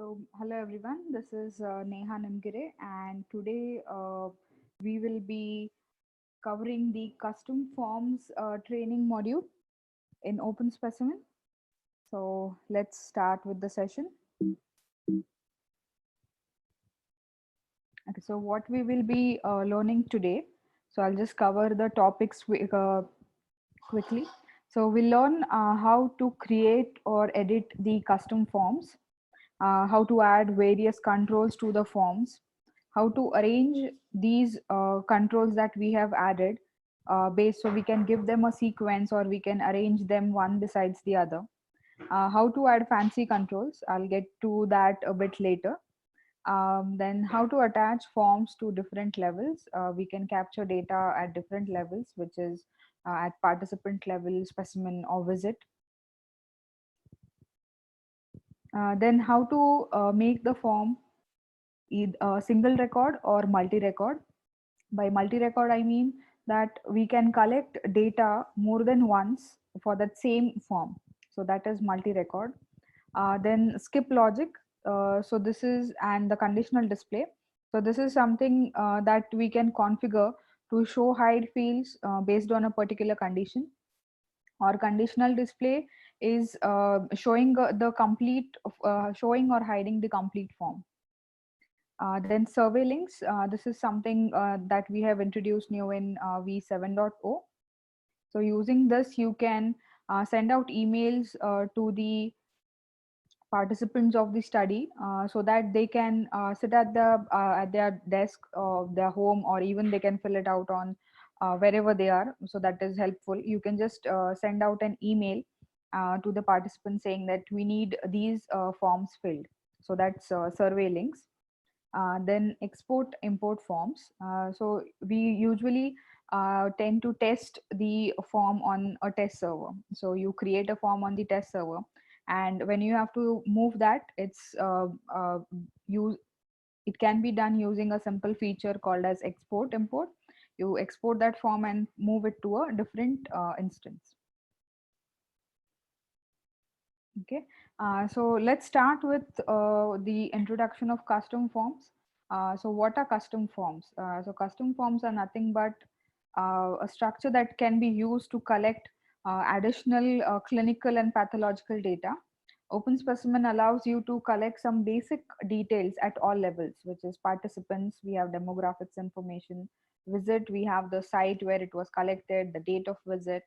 Hello everyone, this is Neha Namgire, and today we will be covering the custom forms training module in Open Specimen. So, let's start with the session. Okay, so what we will be learning today, so I'll just cover the topics quickly. So, we'll learn how to create or edit the custom forms, how to add various controls to the forms, how to arrange these controls that we have added based, so we can give them a sequence or we can arrange them one besides the other. How to add fancy controls, I'll get to that a bit later. Then how to attach forms to different levels. We can capture data at different levels, which is at participant level, specimen, or visit. Then how to make the form either a single record or multi-record. By multi-record, I mean that we can collect data more than once for that same form. So that is multi-record. Then skip logic. So this is and the conditional display. So this is something that we can configure to show hide fields based on a particular condition. Or conditional display is showing the complete showing or hiding the complete form. Then survey links. This is something that we have introduced new in v7.0. So using this, you can send out emails to the participants of the study so that they can sit at their desk of their home, or even they can fill it out on wherever they are. So that is helpful. You can just send out an email to the participants saying that we need these forms filled. So that's survey links. Then export import forms. So we usually tend to test the form on a test server. So you create a form on the test server, and when you have to move that, you it can be done using a simple feature called as export import. You export that form and move it to a different instance. Okay, so let's start with the introduction of custom forms. So what are custom forms? So custom forms are nothing but a structure that can be used to collect additional clinical and pathological data. Open specimen allows you to collect some basic details at all levels, which is participants, we have demographics information, visit, we have the site where it was collected, the date of visit.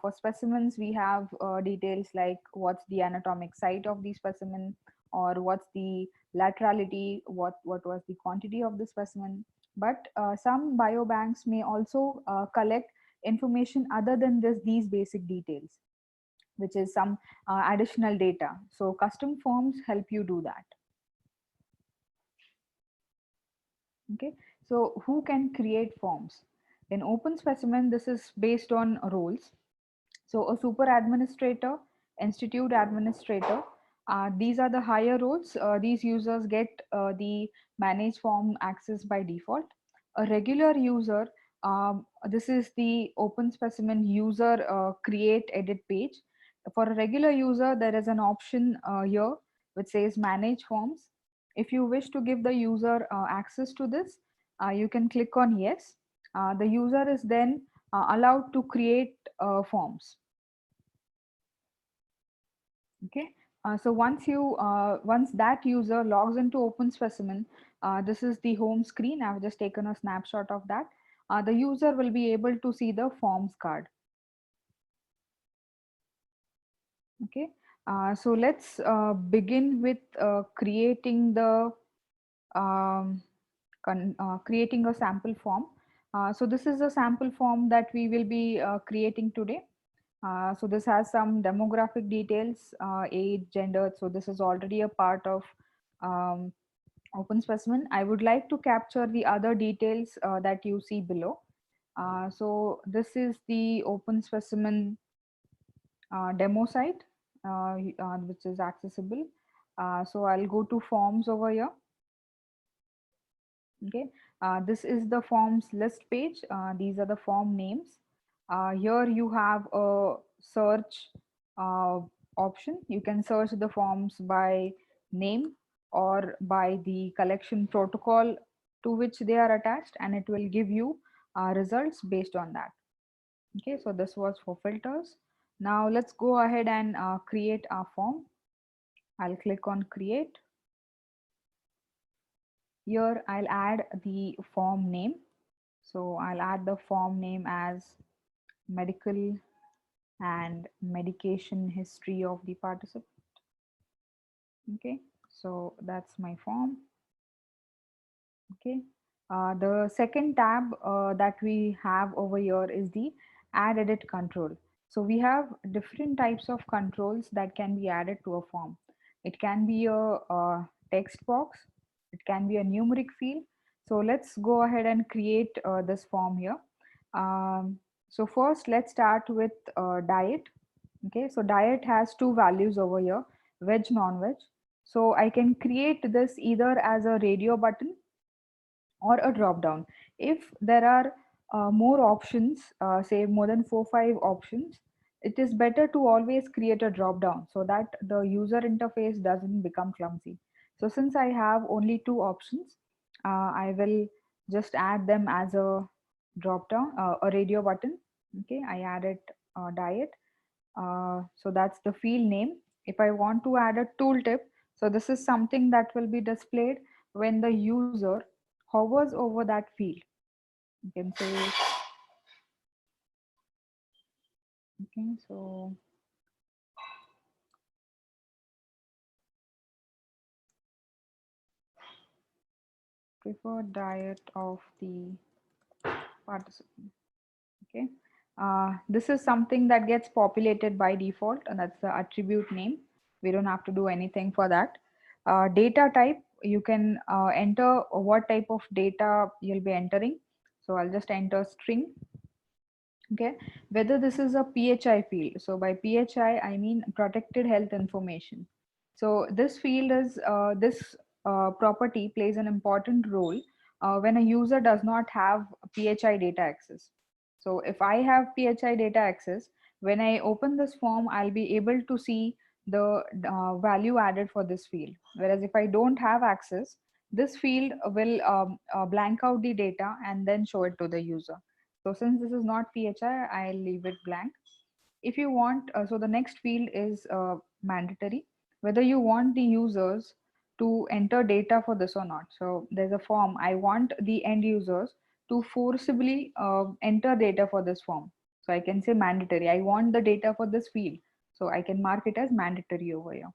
For specimens, we have details like what's the anatomic site of the specimen, or what's the laterality, what was the quantity of the specimen. But some biobanks may also collect information other than these basic details, which is some additional data. So custom forms help you do that. Okay, so who can create forms? In Open Specimen, this is based on roles. So a super administrator, institute administrator, these are the higher roles. These users get the manage form access by default. A regular user, this is the Open Specimen user create edit page. For a regular user, there is an option here which says manage forms. If you wish to give the user access to this, you can click on yes. The user is then allowed to create forms. Okay, so once that user logs into Open Specimen, this is the home screen. I've just taken a snapshot of that. The user will be able to see the forms card. Okay, so let's begin with creating the um, creating a sample form. So this is a sample form that we will be creating today. So this has some demographic details, age, gender. So this is already a part of um, Open Specimen. I would like to capture the other details that you see below. So this is the Open Specimen demo site, which is accessible. So I'll go to forms over here. Okay, this is the forms list page. These are the form names. Here you have a search uh, option. You can search the forms by name. or by the collection protocol to which they are attached, and it will give you results based on that. Okay, so this was for filters. Now let's go ahead and create our form. I'll click on create. Here I'll add the form name. So I'll add the form name as medical and medication history of the participant. Okay, so that's my form. Okay, the second tab that we have over here is the add edit control. So we have different types of controls that can be added to a form. It can be a text box, it can be a numeric field. So let's go ahead and create this form here. So first let's start with diet. Okay, so diet has two values over here, veg, non-veg. So I can create this either as a radio button or a drop down. If there are more options, say more than 4 5 options, it is better to always create a drop down so that the user interface doesn't become clumsy. So since I have only two options, I will just add them as a drop down, a radio button. Okay, I added diet. So that's the field name. If I want to add a tooltip, so this is something that will be displayed when the user hovers over that field. You can say, okay, so preferred diet of the participant. Okay, this is something that gets populated by default, and that's the attribute name. We don't have to do anything for that. Data type, you can enter what type of data you'll be entering. So I'll just enter string. Okay, whether this is a PHI field. So by PHI I mean protected health information. So this field is this property plays an important role when a user does not have PHI data access. So if I have PHI data access, when I open this form, I'll be able to see the value added for this field. Whereas if I don't have access, this field will blank out the data and then show it to the user. So since this is not PHI, I'll leave it blank. If you want, so the next field is mandatory, whether you want the users to enter data for this or not. So there's a form. I want the end users to forcibly enter data for this form. So I can say mandatory. I want the data for this field. So I can mark it as mandatory over here.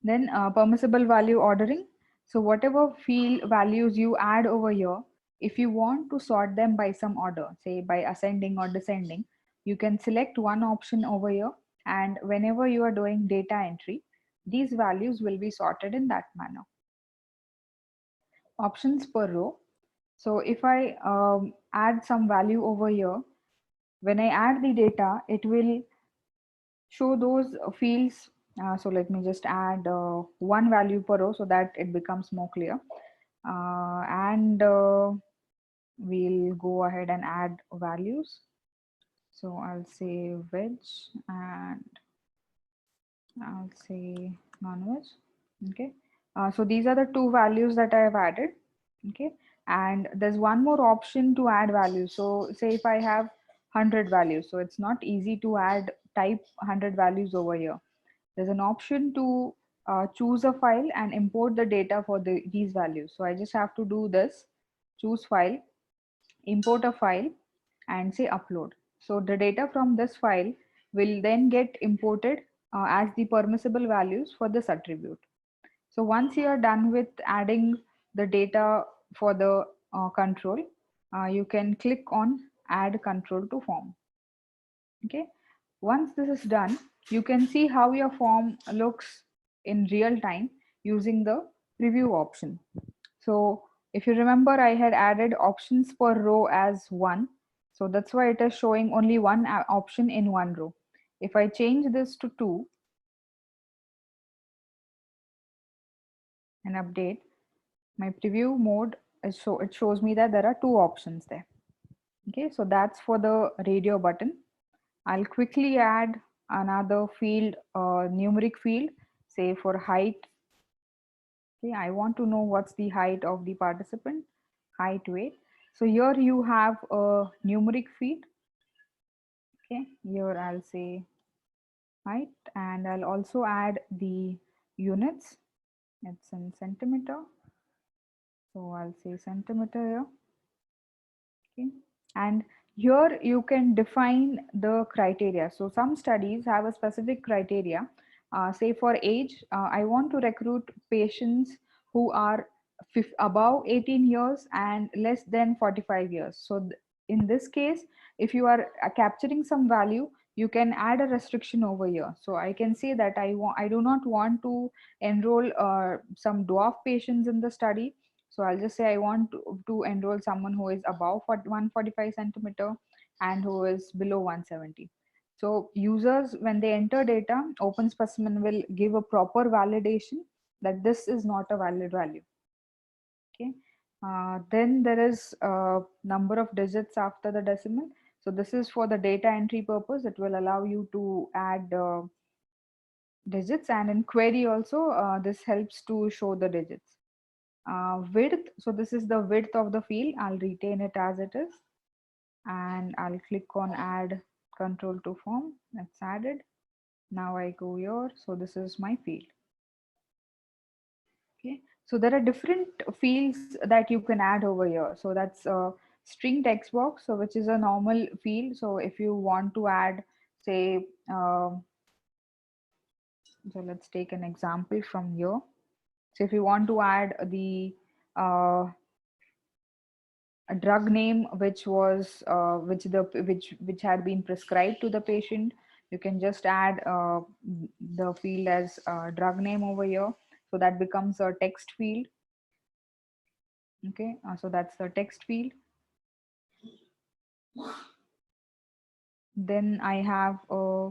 Then permissible value ordering. So whatever field values you add over here, if you want to sort them by some order, say by ascending or descending, you can select one option over here, and whenever you are doing data entry, these values will be sorted in that manner. Options per row. So if I add some value over here, when I add the data, it will show those fields. So let me just add one value per row so that it becomes more clear. And we'll go ahead and add values. So I'll say veg and I'll say non-veg. Okay. So these are the two values that I have added. Okay. And there's one more option to add values. So say if I have 100 values, so it's not easy to add type 100 values over here. There's an option to choose a file and import the data for these values. So I just have to do this, choose file, import a file, and say upload. So the data from this file will then get imported as the permissible values for this attribute. So once you are done with adding the data for the control, you can click on add control to form. Okay. Once this is done, you can see how your form looks in real time using the preview option. So if you remember, I had added options per row as one. So that's why it is showing only one option in one row. If I change this to two and update, my preview mode is it shows me that there are two options there. Okay, so that's for the radio button. I'll quickly add another field, numeric field, say for height Okay, I want to know what's the height of the participant, height, weight. So here you have a numeric field. Okay, here I'll say height, and I'll also add the units. It's in centimeter. So I'll say centimeter here. Okay, and here you can define the criteria. So some studies have a specific criteria. Say for age, I want to recruit patients who are above 18 years and less than 45 years. So in this case, if you are capturing some value, you can add a restriction over here. So I can say that I do not want to enroll some dwarf patients in the study. So I'll just say I want to enroll someone who is above 145 centimeter and who is below 170. So users, when they enter data, open specimen will give a proper validation that this is not a valid value. Okay. Then there is a number of digits after the decimal. So this is for the data entry purpose. It will allow you to add digits, and in query also this helps to show the digits. Width, so this is the width of the field. I'll retain it as it is, and I'll click on add control to form. That's added. Now I go here, so this is my field. Okay, so there are different fields that you can add over here. So that's a string text box, so which is a normal field. So if you want to add, say, so let's take an example from here. So if you want to add the a drug name which was which had been prescribed to the patient, you can just add the field as drug name over here, so that becomes a text field. Okay, so that's the text field. Then I have a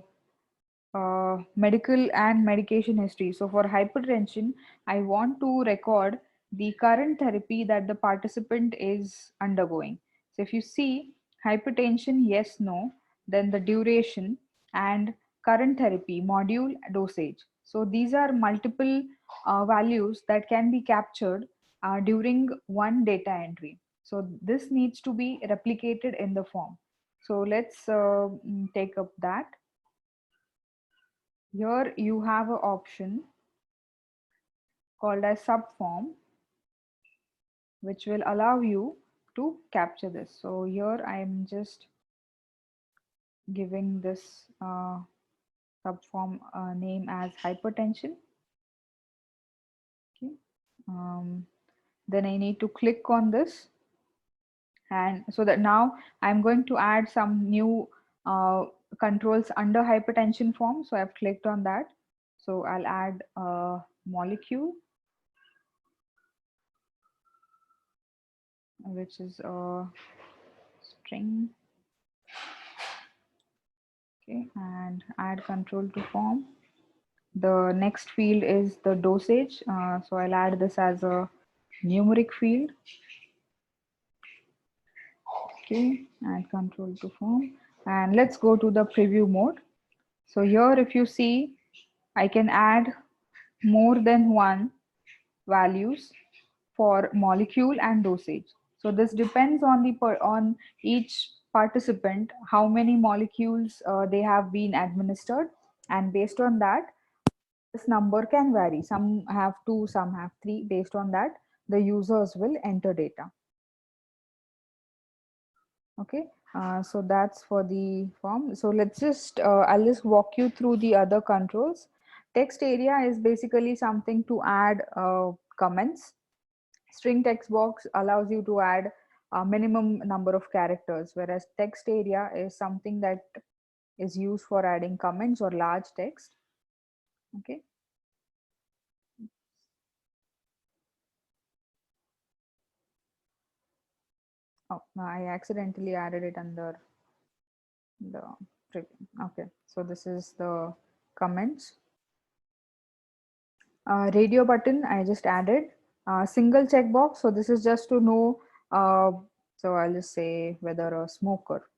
medical and medication history. So for hypertension, I want to record the current therapy that the participant is undergoing. So if you see hypertension, yes, no, then the duration and current therapy, module, dosage. So these are multiple values that can be captured during one data entry. So this needs to be replicated in the form. So let's take up that. Here you have an option called as subform, which will allow you to capture this. So here I am just giving this subform name as hypertension. Okay. Then I need to click on this, and so that now I'm going to add some new controls under hypertension form. So I've clicked on that. So I'll add a molecule, which is a string. Okay, and add control to form. The next field is the dosage. So I'll add this as a numeric field. Okay, add control to form. And let's go to the preview mode. So here, if you see, I can add more than one values for molecule and dosage. So this depends on on each participant, how many molecules they have been administered, and based on that, this number can vary. Some have two, some have three. Based on that, the users will enter data. Okay, so that's for the form. So let's just, I'll just walk you through the other controls. Text area is basically something to add comments. String text box allows you to add a minimum number of characters, whereas text area is something that is used for adding comments or large text. Okay. Oh, no, I accidentally added it under the preview. Okay, so this is the comments. Radio button I just added. Single checkbox. So this is just to know. So I'll just say whether a smoker.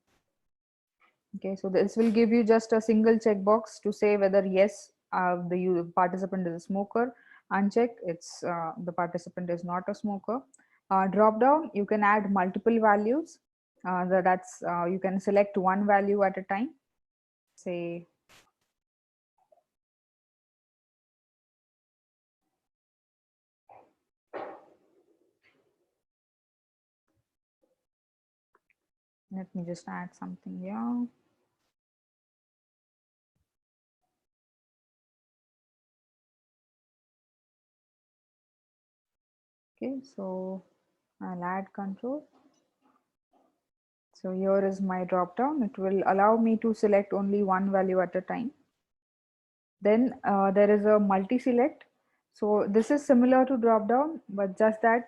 Okay, so this will give you just a single checkbox to say whether yes, the participant is a smoker, Uncheck, it's the participant is not a smoker. Drop down, you can add multiple values. That's you can select one value at a time. Say let me just add something here. Okay, so I'll add control. So here is my drop down. It will allow me to select only one value at a time. Then there is a multi-select. So this is similar to drop down, but just that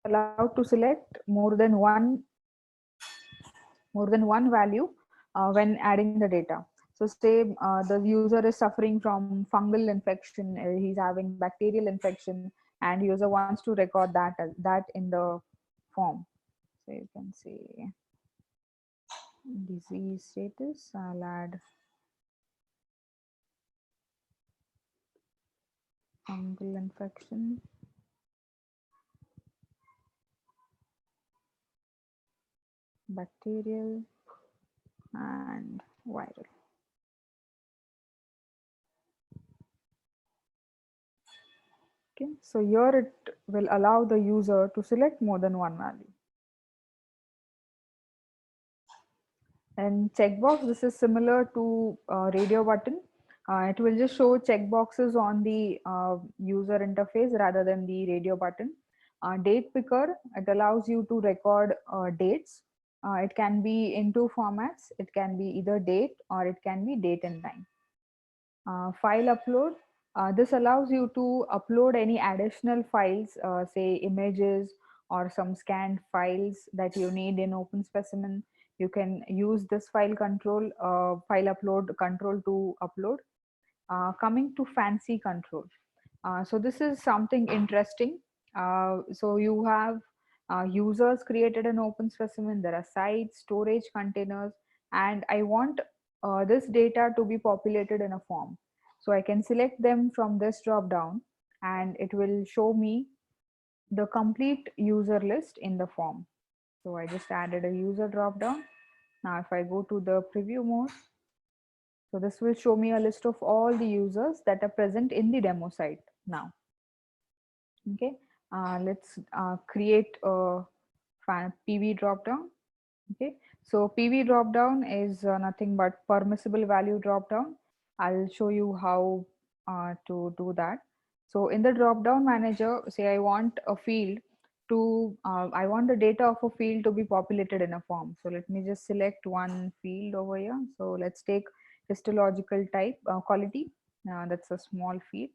allowed to select more than one value when adding the data. So say the user is suffering from fungal infection, he's having bacterial infection, and user wants to record that in the form. So you can say disease status. I'll add fungal infection, bacterial, and viral. Okay, so here it will allow the user to select more than one value. And checkbox, this is similar to radio button. It will just show checkboxes on the user interface rather than the radio button. Date picker, it allows you to record dates. It can be in two formats. It can be either date or it can be date and time. File upload, this allows you to upload any additional files, say images or some scanned files that you need in open specimen. You can use this file upload control to upload. Coming to fancy control, so this is something interesting. So you have users created an open specimen, there are sites, storage containers, and I want this data to be populated in a form. So I can select them from this drop down and it will show me the complete user list in the form. So I just added a user drop down. Now if I go to the preview mode, so this will show me a list of all the users that are present in the demo site now. Okay, let's create a PV dropdown. Okay, so PV dropdown is nothing but permissible value dropdown. I'll show you how to do that. So in the dropdown manager, say I want a field I want the data of a field to be populated in a form. So let me just select one field over here. So let's take histological type quality. That's a small field.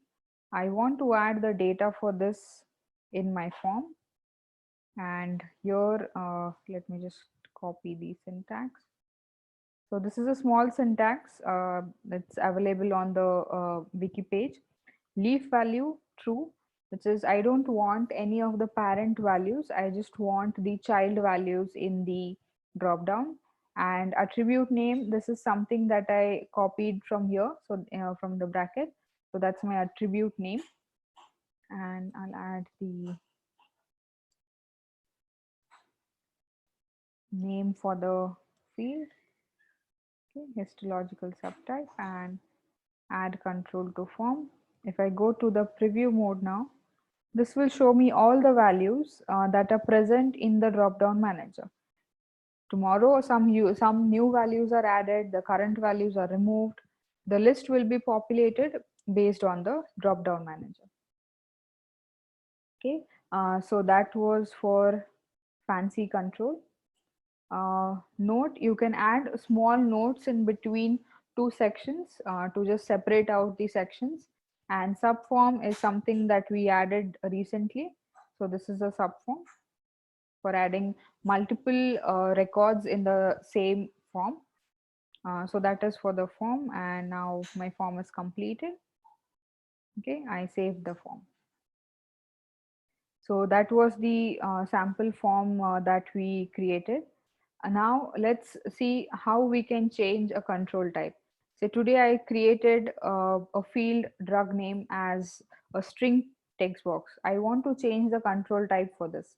I want to add the data for this in my form, and here let me just copy the syntax. So this is a small syntax that's available on the wiki page. Leaf value true, which is I don't want any of the parent values, I just want the child values in the drop down. And attribute name, this is something that I copied from here, so from the bracket, so that's my attribute name. And I'll add the name for the field. Okay, histological subtype, and add control to form. If I go to the preview mode now, this will show me all the values that are present in the drop down manager. Tomorrow some new values are added, the current values are removed. The list will be populated based on the drop down manager. Okay, so that was for fancy control. Note, you can add small notes in between two sections to just separate out the sections. And subform is something that we added recently. So this is a subform for adding multiple records in the same form. So that is for the form, and now my form is completed. Okay, I saved the form. So that was the sample form that we created. Now let's see how we can change a control type. So today I created a field drug name as a string text box. I want to change the control type for this.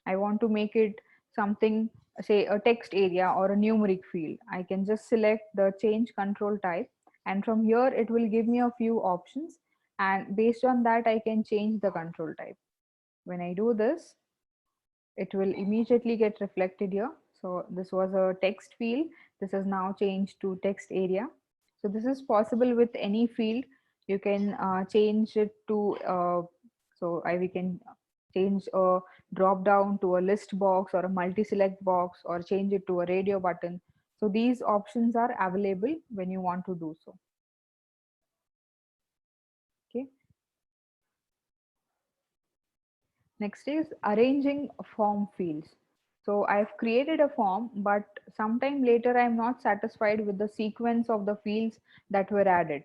I want to make it something, say a text area or a numeric field. I can just select the change control type, and from here it will give me a few options, and based on that I can change the control type. When I do this, it will immediately get reflected here. So this was a text field. This is now changed to text area. So this is possible with any field. You can change it to, we can change a drop down to a list box or a multi-select box, or change it to a radio button. So these options are available when you want to do so. Okay. Next is arranging form fields. So I've created a form, but sometime later I'm not satisfied with the sequence of the fields that were added.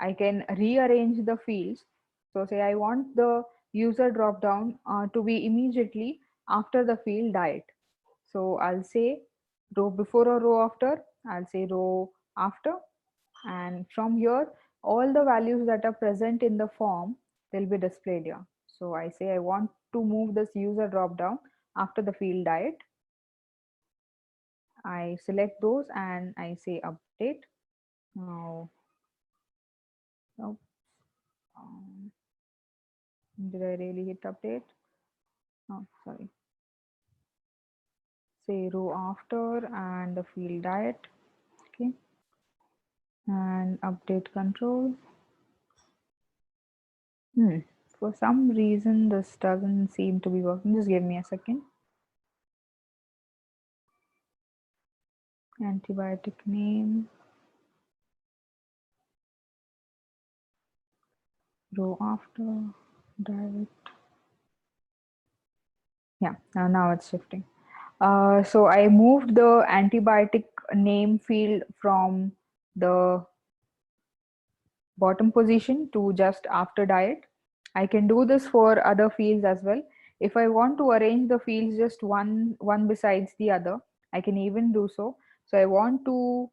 I can rearrange the fields. So say I want the user drop down to be immediately after the field diet. So I'll say row before or row after. I'll say row after, and from here all the values that are present in the form will be displayed here. So I say I want to move this user drop down after the field diet. I select those and I say update. Now, oh, um, did I really hit update? Oh, sorry. Say row after and the field diet. Okay, and update control. For some reason this doesn't seem to be working. Just give me a second. Antibiotic name, row after, diet. Yeah, now it's shifting. So I moved the antibiotic name field from the bottom position to just after diet. I can do this for other fields as well. If I want to arrange the fields just one besides the other, I can even do so. So I want to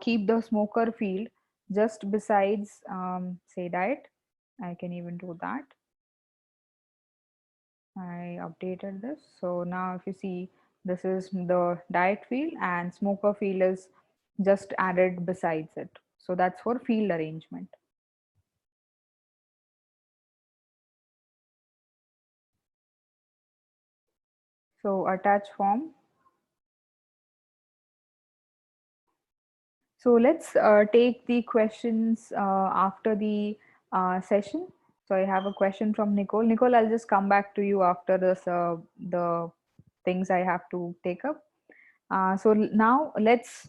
keep the smoker field just besides, say, diet. I can even do that. I updated this. So now if you see, this is the diet field and smoker field is just added besides it. So that's for field arrangement. So attach form. So let's take the questions after the session. So I have a question from Nicole. Nicole, I'll just come back to you after this, the things I have to take up. So now let's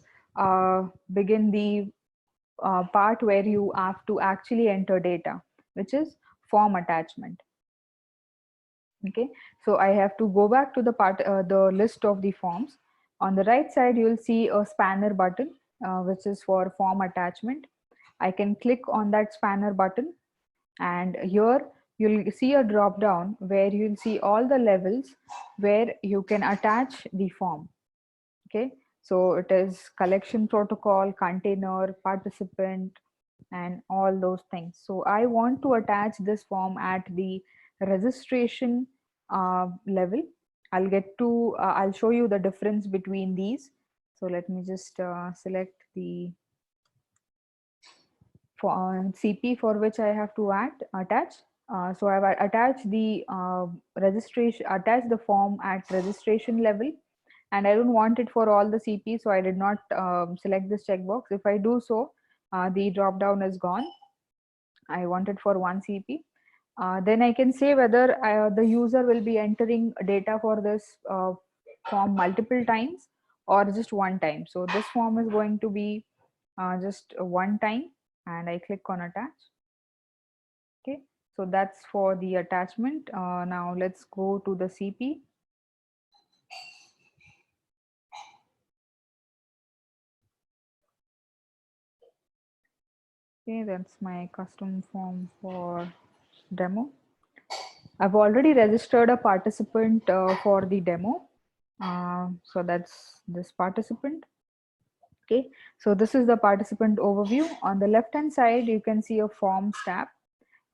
begin the part where you have to actually enter data, which is form attachment. Okay, so I have to go back to the the list of the forms. On the right side, you'll see a spanner button, which is for form attachment. I can click on that spanner button, and here you'll see a drop down where you'll see all the levels where you can attach the form. Okay, so it is collection protocol, container, participant, and all those things. So I want to attach this form at the registration level. I'll show you the difference between these. So let me just select the CP for which I have to attach. So I've attached the attach the form at registration level, and I don't want it for all the CP, so I did not select this checkbox. If I do so, the drop down is gone. I want it for one CP. Then I can say whether the user will be entering data for this form multiple times or just one time. So this form is going to be just one time, and I click on attach. Okay, so that's for the attachment. Now let's go to the CP. Okay, that's my custom form for demo. I've already registered a participant for the demo. So that's this participant. Okay, so this is the participant overview. On the left hand side, you can see a forms tab.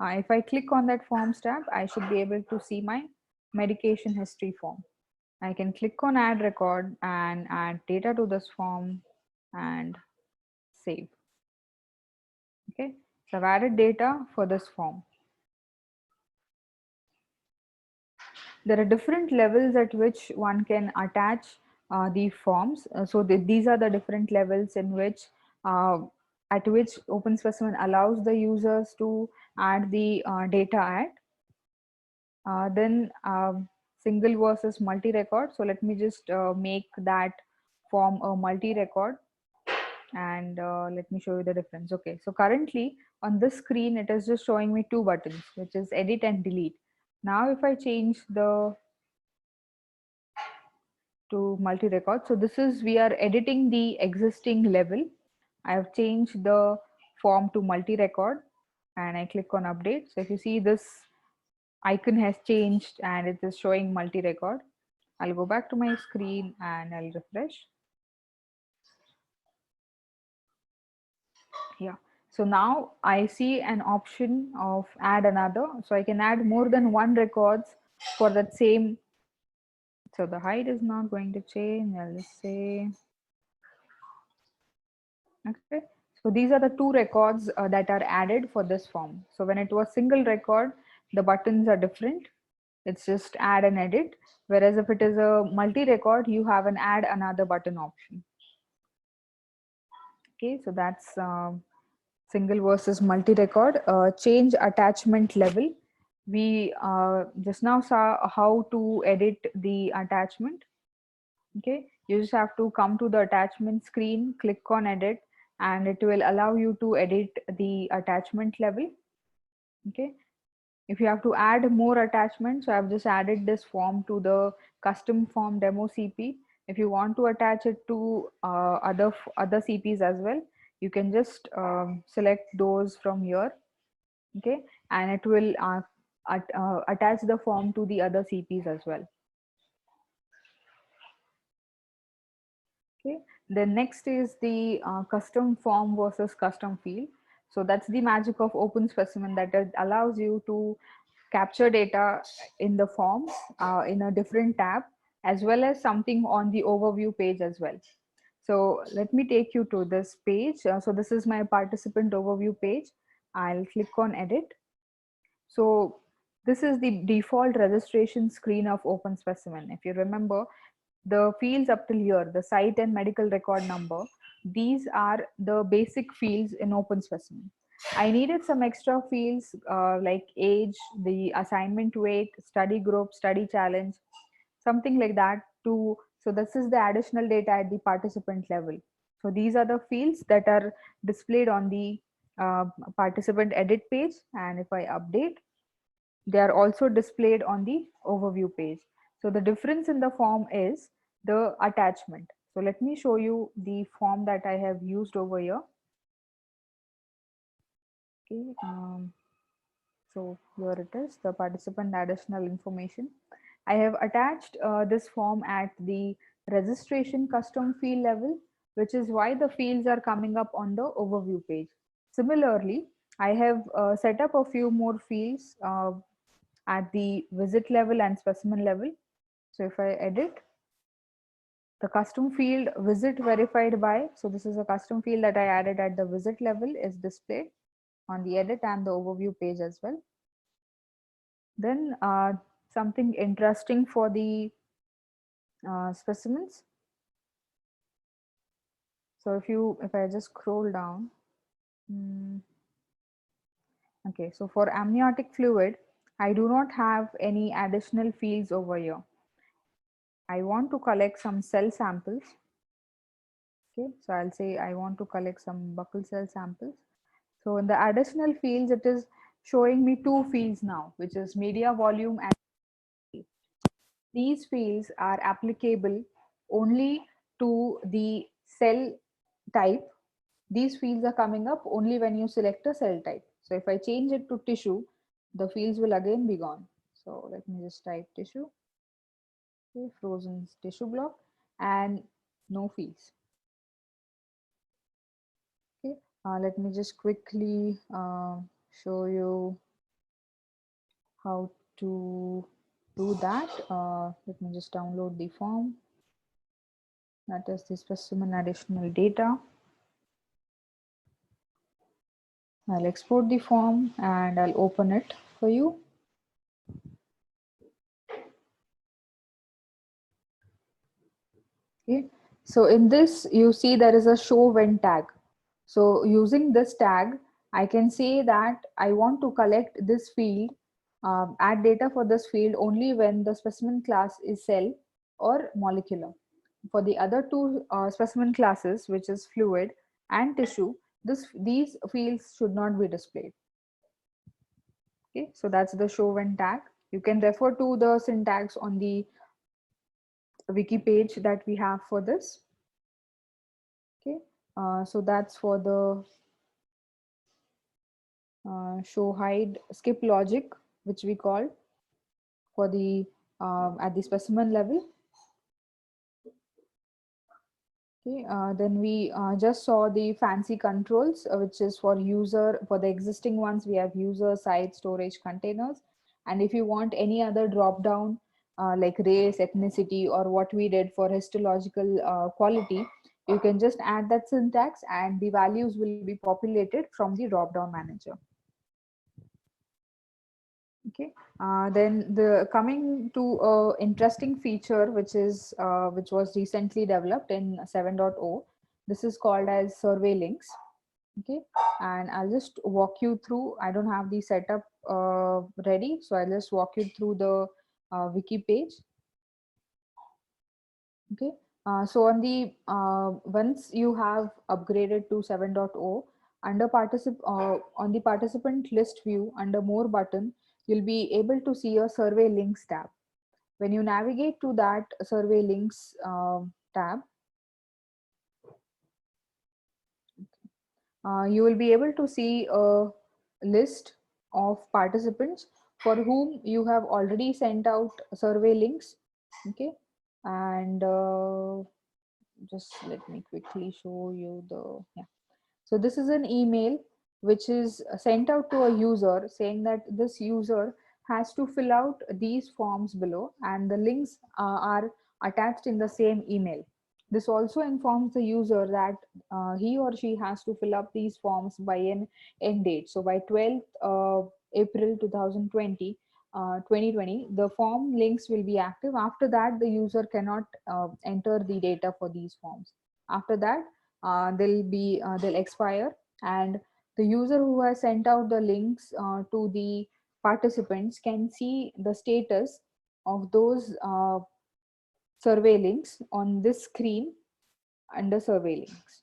If I click on that forms tab, I should be able to see my medication history form. I can click on add record and add data to this form and save. Okay, so I've added data for this form. There are different levels at which one can attach the forms. These are the different levels in which uh, at which OpenSpecimen allows the users to add the data at. Then single versus multi-record. So let me just make that form a multi-record, and let me show you the difference. Okay, so currently on this screen it is just showing me two buttons, which is edit and delete. Now if I change the to multi-record, so this is, we are editing the existing level. I have changed the form to multi-record and I click on update. So if you see, this icon has changed and it is showing multi-record. I'll go back to my screen and I'll refresh. Yeah, so now I see an option of add another, so I can add more than one records for that same. So the height is not going to change. I'll just say, okay, so these are the two records that are added for this form. So when it was single record, the buttons are different. It's just add and edit. Whereas if it is a multi-record, you have an add another button option. Okay, so that's single versus multi-record. Change attachment level. We just now saw how to edit the attachment. Okay, you just have to come to the attachment screen, click on edit, and it will allow you to edit the attachment level. Okay, if you have to add more attachments, so I've just added this form to the custom form demo CP. If you want to attach it to other CPs as well, you can just select those from here. Okay, and it will attach the form to the other CPs as well. Okay, then next is the custom form versus custom field. So that's the magic of OpenSpecimen, that it allows you to capture data in the forms in a different tab, as well as something on the overview page as well. So let me take you to this page. So this is my participant overview page. I'll click on edit. So this is the default registration screen of OpenSpecimen. If you remember, the fields up till here, the site and medical record number, these are the basic fields in OpenSpecimen. I needed some extra fields like age, the assignment weight, study group, study challenge, something like that to, so this is the additional data at the participant level. So these are the fields that are displayed on the participant edit page, and if I update, they are also displayed on the overview page. So the difference in the form is the attachment. So let me show you the form that I have used over here. Okay, so here it is, the participant additional information. I have attached this form at the registration custom field level, which is why the fields are coming up on the overview page. Similarly, I have set up a few more fields at the visit level and specimen level. So if I edit, the custom field visit verified by, so this is a custom field that I added at the visit level, is displayed on the edit and the overview page as well. Then something interesting for the specimens. So if I just scroll down, okay, so for amniotic fluid, I do not have any additional fields over here. I want to collect some cell samples. Okay, so I'll say I want to collect some buccal cell samples. So in the additional fields, it is showing me two fields now, which is media volume and these fields are applicable only to the cell type. These fields are coming up only when you select a cell type. So if I change it to tissue, the fields will again be gone. So let me just type tissue, okay, frozen tissue block, and no fields. Okay, let me just quickly show you how to do that. Let me just download the form. That is the specimen additional data. I'll export the form and I'll open it for you. Okay, so in this you see there is a show when tag. So using this tag, I can say that I want to collect this field, add data for this field only when the specimen class is cell or molecular. For the other two specimen classes, which is fluid and tissue, these fields should not be displayed. Okay, so that's the show when tag. You can refer to the syntax on the wiki page that we have for this. Okay, so that's for the show hide skip logic, which we call for the at the specimen level. Okay, then we just saw the fancy controls, which is for user. For the existing ones, we have user, site, storage, containers. And if you want any other drop down like race, ethnicity, or what we did for histological quality, you can just add that syntax and the values will be populated from the drop down manager. Okay, then the coming to a interesting feature which was recently developed in 7.0. This is called as survey links. Okay, and I'll just walk you through. I don't have the setup ready, so I'll just walk you through the wiki page. Okay, so on the once you have upgraded to 7.0, under on the participant list view under more button, you'll be able to see a survey links tab. When you navigate to that survey links tab, you will be able to see a list of participants for whom you have already sent out survey links. Okay, and just let me quickly show you the, yeah. So this is an email which is sent out to a user saying that this user has to fill out these forms below, and the links are attached in the same email. This also informs the user that he or she has to fill up these forms by an end date. So by 12th April 2020, the form links will be active. After that, the user cannot enter the data for these forms. After that, they'll expire, and the user who has sent out the links to the participants can see the status of those survey links on this screen under survey links.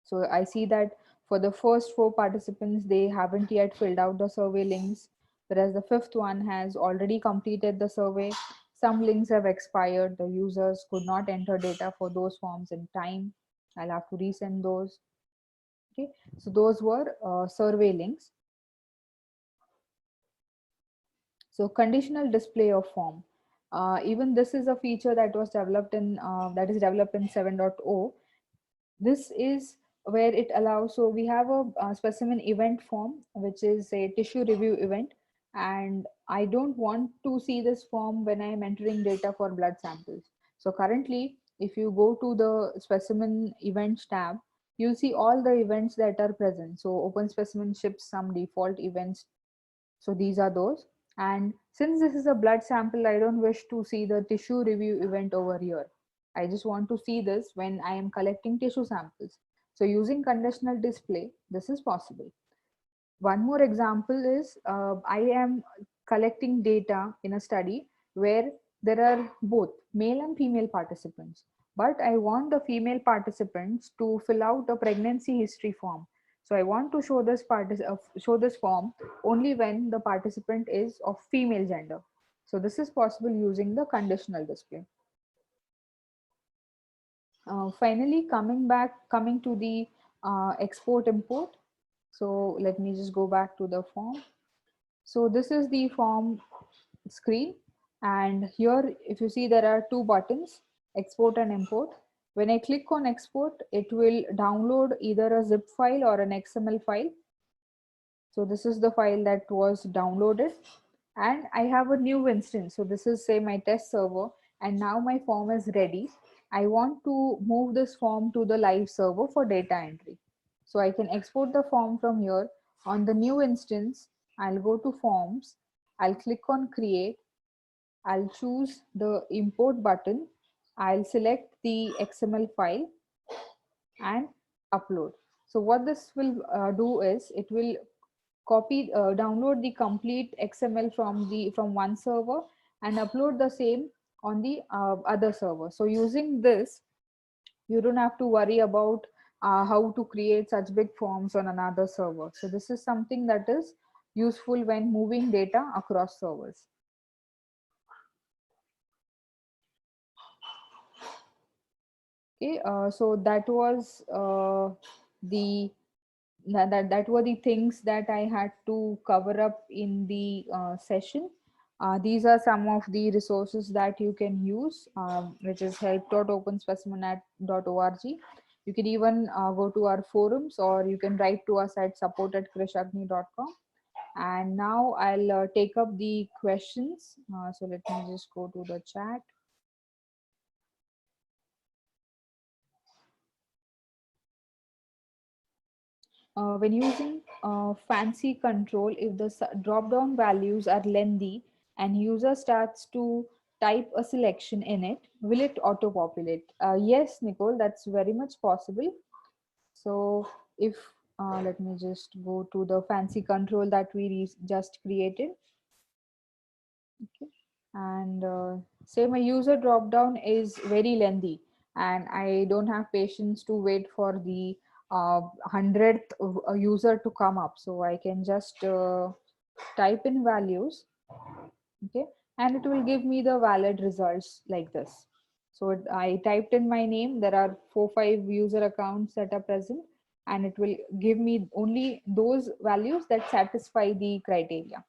So I see that for the first 4 participants, they haven't yet filled out the survey links, whereas the 5th one has already completed the survey. Some links have expired. The users could not enter data for those forms in time. I'll have to resend those. Okay, so those were survey links. So conditional display of form. Even this is a feature that was developed in that is developed in 7.0. This is where it allows, so we have a specimen event form, which is a tissue review event, and I don't want to see this form when I'm entering data for blood samples. So currently, if you go to the specimen events tab, you'll see all the events that are present. So open specimen ships some default events. So these are those. And since this is a blood sample, I don't wish to see the tissue review event over here. I just want to see this when I am collecting tissue samples. So using conditional display, this is possible. One more example is I am collecting data in a study where there are both male and female participants, but I want the female participants to fill out a pregnancy history form. So I want to show show this form only when the participant is of female gender. So this is possible using the conditional display. Finally, coming to the export import. So let me just go back to the form. So this is the form screen, and here if you see there are two buttons, export and import. When I click on export, it will download either a zip file or an XML file. So this is the file that was downloaded, and I have a new instance. So this is, say, my test server, and now my form is ready. I want to move this form to the live server for data entry. So I can export the form from here. On the new instance, I'll go to forms, I'll click on create, I'll choose the import button, I'll select the XML file and upload. So what this will do is it will download the complete XML from one server and upload the same on the other server. So using this, you don't have to worry about how to create such big forms on another server. So this is something that is useful when moving data across servers. Okay, so that was the that were the things that I had to cover up in the session. These are some of the resources that you can use, which is help.openspecimen.org. You can even go to our forums, or you can write to us at support@krishagni.com. And now I'll take up the questions. So let me just go to the chat. When using fancy control, if the drop down values are lengthy and user starts to type a selection in it, will it auto populate? Yes, Nicole, that's very much possible. So if let me just go to the fancy control that we just created. Okay. And say my user drop down is very lengthy and I don't have patience to wait for the 100th user to come up, so I can just type in values. Okay, and it will give me the valid results like this. So I typed in my name, there are 4-5 user accounts that are present, and it will give me only those values that satisfy the criteria.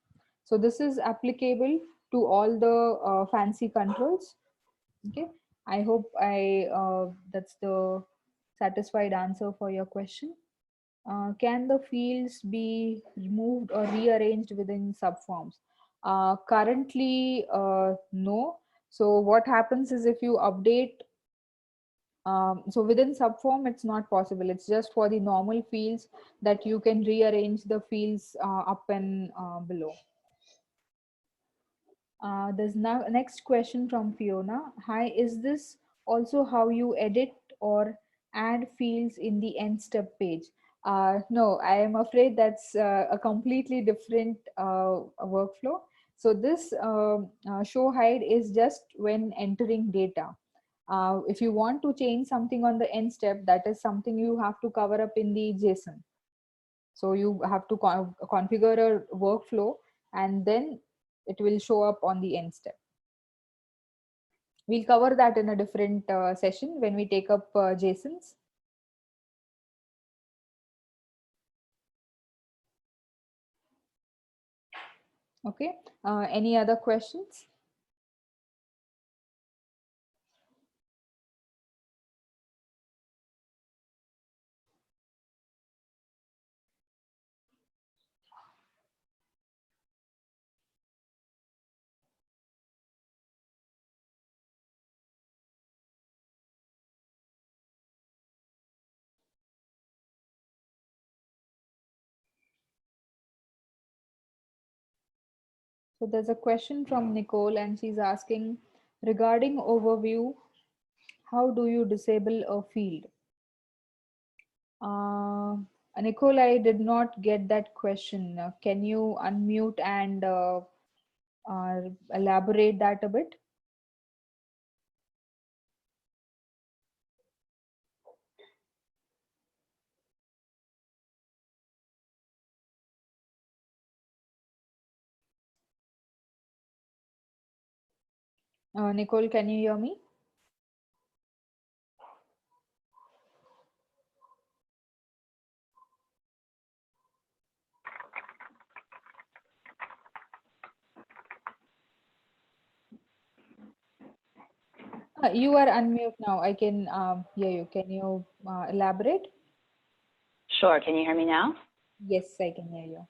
So this is applicable to all the fancy controls. Okay, I hope I that's the satisfied answer for your question. Can the fields be removed or rearranged within subforms? Currently, no. So what happens is if you update, so within subform, it's not possible. It's just for the normal fields that you can rearrange the fields up and below. There's now next question from Fiona. Hi, is this also how you edit or add fields in the end step page? No, I am afraid that's a completely different workflow. So this show hide is just when entering data. If you want to change something on the end step, that is something you have to cover up in the JSON. So you have to configure a workflow, and then it will show up on the end step. We'll cover that in a different session when we take up JSONs. Okay, any other questions? So there's a question from Nicole, and she's asking, regarding overview, how do you disable a field? Nicole, I did not get that question. Can you unmute and elaborate that a bit? Nicole, can you hear me? You are unmute now. I can hear you. Can you elaborate? Sure. Can you hear me now? Yes, I can hear you.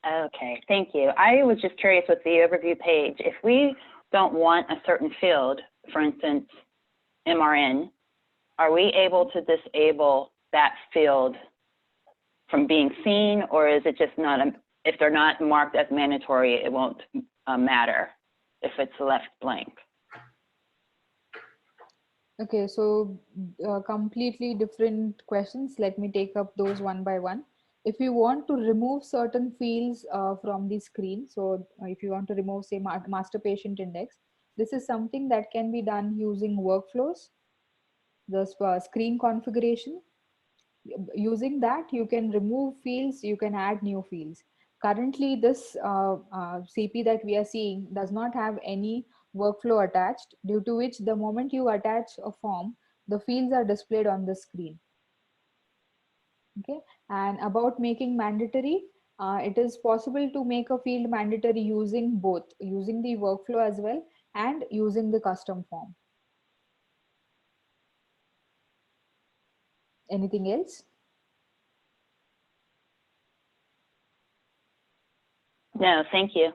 Okay, thank you. I was just curious with the overview page, if we don't want a certain field, for instance, MRN, are we able to disable that field from being seen, or is it just not, if they're not marked as mandatory, it won't matter if it's left blank? Okay, so completely different questions. Let me take up those one by one. If you want to remove certain fields from the screen, so if you want to remove, say, master patient index, this is something that can be done using workflows, the screen configuration. Using that, you can remove fields, you can add new fields. Currently, this CP that we are seeing does not have any workflow attached, due to which the moment you attach a form, the fields are displayed on the screen. Okay, and about making mandatory, it is possible to make a field mandatory using both, using the workflow as well and using the custom form. Anything else? No, thank you.